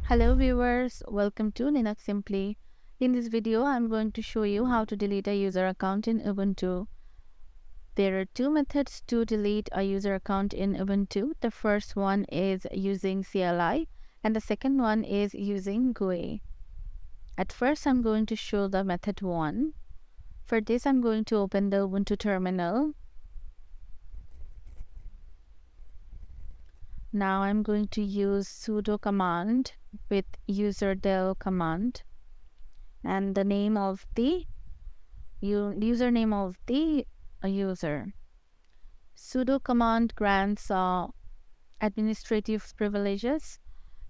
Hello viewers, welcome to LinuxSimply. In this video, I'm going to show you how to delete a user account in Ubuntu. There are two methods to delete a user account in Ubuntu. The first one is using CLI and the second one is using GUI. At first, I'm going to show the method 1. For this, I'm going to open the Ubuntu terminal. Now I'm going to use sudo command with userdel command and the name of the username of the user. Sudo command grants administrative privileges.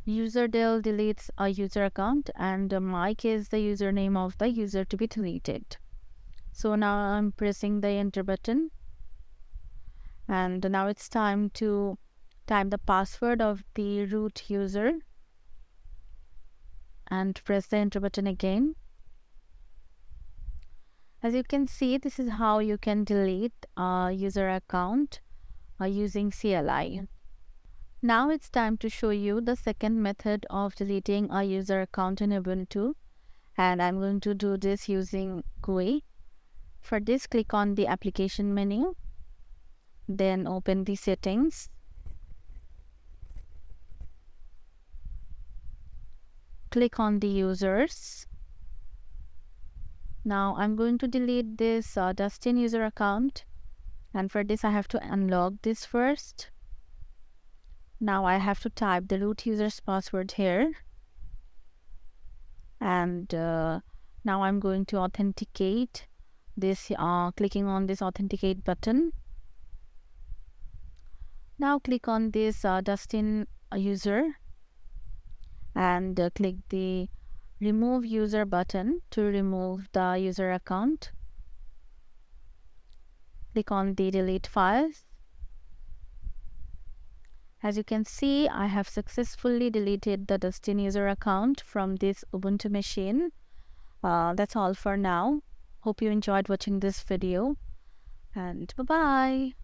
Userdel deletes a user account and mic is the username of the user to be deleted. So now I'm pressing the enter button and now it's time to type the password of the root user and press the enter button again. As you can see, this is how you can delete a user account using CLI. Now it's time to show you the second method of deleting a user account in Ubuntu, and I'm going to do this using GUI. For this, click on the application menu, then open the settings. Click on the users. Now I'm going to delete this Dustin user account, and for this I have to unlock this first. Now I have to type the root user's password here, and now I'm going to authenticate this clicking on this authenticate button. Now click on this Dustin user and click the remove user button to remove the user account. Click on the delete files. As you can see, I have successfully deleted the Dustin user account from this Ubuntu machine. That's all for now. Hope you enjoyed watching this video and bye-bye.